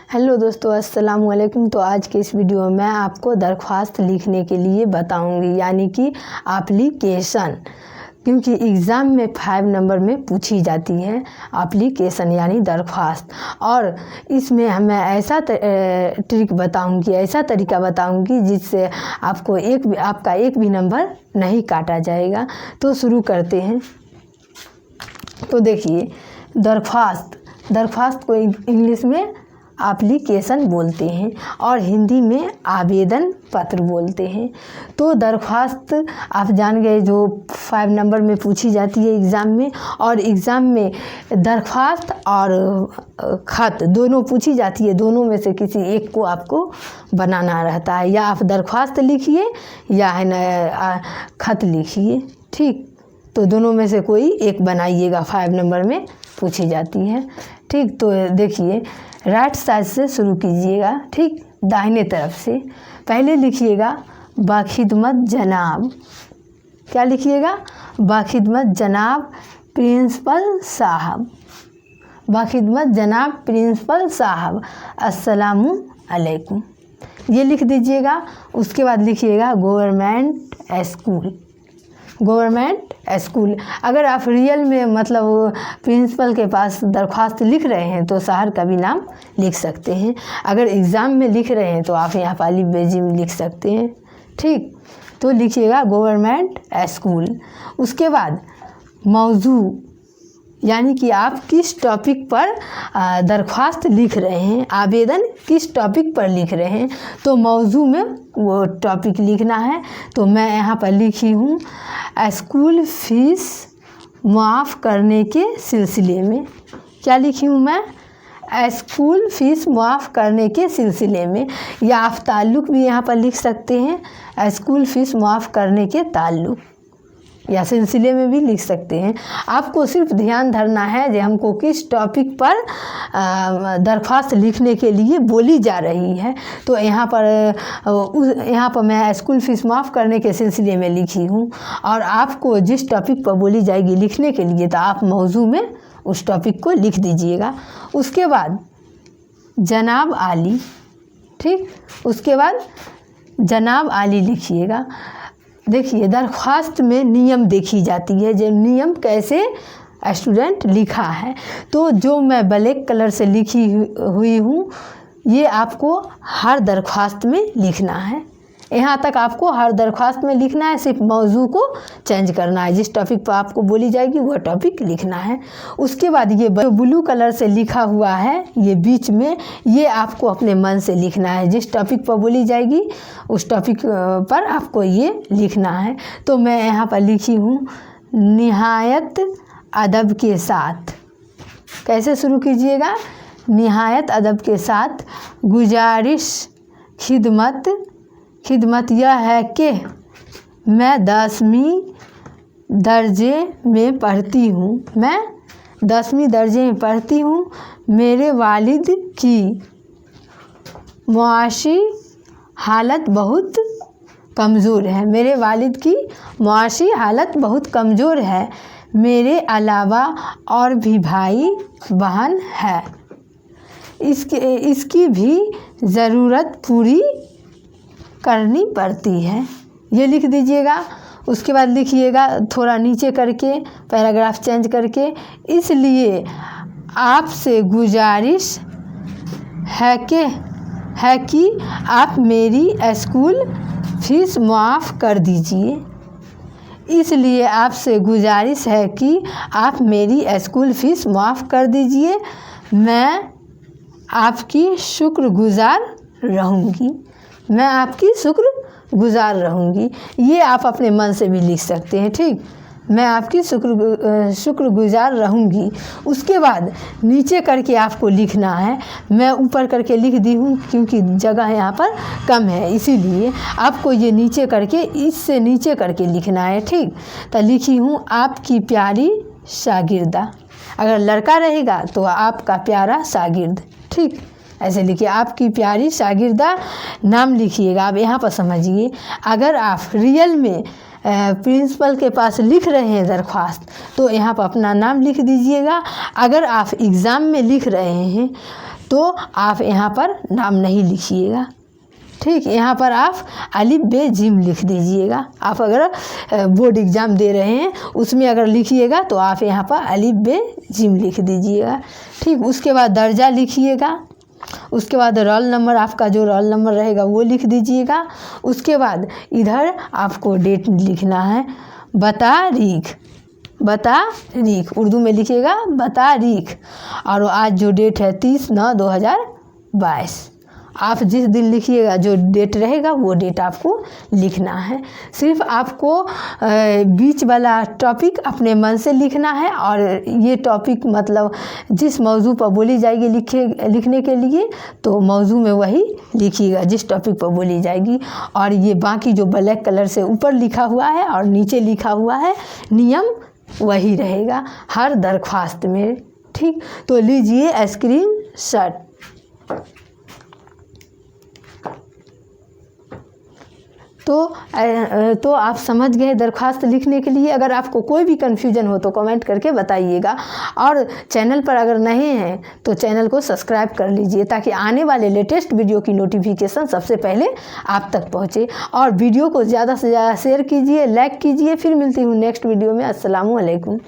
Hello दोस्तों, अस्सलाम वालेकुम। तो आज के इस वीडियो में मैं आपको दरख्वास्त लिखने के लिए बताऊंगी, यानी कि एप्लीकेशन, क्योंकि एग्ज़ाम में 5 नंबर में पूछी जाती है एप्लीकेशन यानी दरख्वास्त। और इसमें मैं ऐसा ट्रिक बताऊंगी, ऐसा तरीका बताऊंगी जिससे आपका एक भी नंबर नहीं काटा जाएगा। तो शुरू करते हैं। तो देखिए, दरख्वास्त को इंग्लिश में एप्लीकेशन बोलते हैं और हिंदी में आवेदन पत्र बोलते हैं। तो दरख्वास्त आप जान गए, जो 5 नंबर में पूछी जाती है एग्ज़ाम में। और एग्ज़ाम में दरख्वास्त और ख़त दोनों पूछी जाती है। दोनों में से किसी एक को आपको बनाना रहता है, या आप दरख्वास्त लिखिए या है ना ख़त लिखिए। ठीक, तो दोनों में से कोई एक बनाइएगा, 5 नंबर में पूछी जाती है। ठीक, तो देखिए, राइट साइड से शुरू कीजिएगा। ठीक, दाहिने तरफ से पहले लिखिएगा बाखिदमत जनाब। क्या लिखिएगा? बाखिदमत जनाब प्रिंसिपल साहब। बाखिदमत जनाब प्रिंसिपल साहब, अस्सलामु अलैकुम, ये लिख दीजिएगा। उसके बाद लिखिएगा गवर्नमेंट स्कूल। गवर्नमेंट स्कूल, अगर आप रियल में मतलब प्रिंसिपल के पास दरख्वास्त लिख रहे हैं तो शहर का भी नाम लिख सकते हैं। अगर एग्ज़ाम में लिख रहे हैं तो आप यहाँ पर अलिफ बे जिम लिख सकते हैं। ठीक, तो लिखिएगा गवर्नमेंट स्कूल। उसके बाद मौजू, यानी कि आप किस टॉपिक पर दरख्वास्त लिख रहे हैं, आवेदन किस टॉपिक पर लिख रहे हैं, तो मौजू में वो टॉपिक लिखना है। तो मैं यहाँ पर लिखी हूँ स्कूल फीस माफ़ करने के सिलसिले में। क्या लिखी हूँ मैं? स्कूल फीस माफ़ करने के सिलसिले में, या आप ताल्लुक़ भी यहाँ पर लिख सकते हैं। स्कूल फीस माफ़ करने के ताल्लुक़ या सिलसिले में भी लिख सकते हैं। आपको सिर्फ ध्यान धरना है कि हमको किस टॉपिक पर दरख्वास्त लिखने के लिए बोली जा रही है। तो यहाँ पर मैं स्कूल फीस माफ़ करने के सिलसिले में लिखी हूँ। और आपको जिस टॉपिक पर बोली जाएगी लिखने के लिए, तो आप मौजू में उस टॉपिक को लिख दीजिएगा। उसके बाद जनाब आली। ठीक, उसके बाद जनाब आली लिखिएगा। देखिए, दरख्वास्त में नियम देखी जाती है, जो नियम कैसे स्टूडेंट लिखा है। तो जो मैं ब्लैक कलर से लिखी हुई हूँ, ये आपको हर दरख्वास्त में लिखना है। यहाँ तक आपको हर दरख्वास्त में लिखना है, सिर्फ मौजू को चेंज करना है। जिस टॉपिक पर आपको बोली जाएगी वह टॉपिक लिखना है। उसके बाद ये ब्लू कलर से लिखा हुआ है, ये बीच में, ये आपको अपने मन से लिखना है। जिस टॉपिक पर बोली जाएगी उस टॉपिक पर आपको ये लिखना है। तो मैं यहाँ पर लिखी हूँ निहायत अदब के साथ। कैसे शुरू कीजिएगा? निहायत अदब के साथ गुजारिश खिदमत यह है कि मैं 10वीं दर्जे में पढ़ती हूँ। मैं 10वीं दर्जे में पढ़ती हूँ। मेरे वालिद की मुआशी हालत बहुत कमज़ोर है। मेरे वालिद की मुआशी हालत बहुत कमज़ोर है। मेरे अलावा और भी भाई बहन है। इसकी भी ज़रूरत पूरी करनी पड़ती है। ये लिख दीजिएगा। उसके बाद लिखिएगा थोड़ा नीचे करके, पैराग्राफ चेंज करके, इसलिए आपसे गुजारिश है कि आप मेरी स्कूल फीस माफ़ कर दीजिए। इसलिए आपसे गुजारिश है कि आप मेरी स्कूल फीस माफ़ कर दीजिए। मैं आपकी शुक्रगुजार रहूँगी। मैं आपकी शुक्रगुजार रहूँगी। ये आप अपने मन से भी लिख सकते हैं। ठीक, मैं आपकी शुक्रगुजार रहूँगी। उसके बाद नीचे करके आपको लिखना है। मैं ऊपर करके लिख दी हूँ क्योंकि जगह यहाँ पर कम है, इसीलिए आपको ये नीचे करके, इससे नीचे करके लिखना है। ठीक, तो लिखी हूँ आपकी प्यारी शागिर्दा। अगर लड़का रहेगा तो आपका प्यारा शागिर्द। ठीक, ऐसे लिखिए, आपकी प्यारी शागिर्दा नाम लिखिएगा। अब यहाँ पर समझिए, अगर आप रियल में प्रिंसिपल के पास लिख रहे हैं दरख्वास्त, तो यहाँ पर अपना नाम लिख दीजिएगा। अगर आप एग्ज़ाम में लिख रहे हैं तो आप यहाँ पर नाम नहीं लिखिएगा। ठीक, यहाँ पर आप अलिफ बे जिम लिख दीजिएगा। आप अगर बोर्ड एग्ज़ाम दे रहे हैं उसमें अगर लिखिएगा तो आप यहाँ पर अलिफ बे जिम लिख दीजिएगा। ठीक, उसके बाद दर्जा लिखिएगा। उसके बाद रोल नंबर, आपका जो रोल नंबर रहेगा वो लिख दीजिएगा। उसके बाद इधर आपको डेट लिखना है, बतारीख उर्दू में लिखिएगा बतारीख। और आज जो डेट है 30/9/2022। आप जिस दिन लिखिएगा जो डेट रहेगा वो डेट आपको लिखना है। सिर्फ आपको बीच वाला टॉपिक अपने मन से लिखना है, और ये टॉपिक मतलब जिस मौजू पर बोली जाएगी लिखने के लिए तो मौजू में वही लिखिएगा जिस टॉपिक पर बोली जाएगी। और ये बाकी जो ब्लैक कलर से ऊपर लिखा हुआ है और नीचे लिखा हुआ है नियम वही रहेगा हर दरख्वास्त में। ठीक, तो लीजिए स्क्रीनशॉट। तो आप समझ गए दरख्वास्त लिखने के लिए। अगर आपको कोई भी कन्फ्यूजन हो तो कमेंट करके बताइएगा, और चैनल पर अगर नए हैं तो चैनल को सब्सक्राइब कर लीजिए ताकि आने वाले लेटेस्ट वीडियो की नोटिफिकेशन सबसे पहले आप तक पहुंचे। और वीडियो को ज़्यादा से ज़्यादा शेयर कीजिए, लाइक कीजिए। फिर मिलती हूँ नेक्स्ट वीडियो में। अस्सलामु अलैकुम।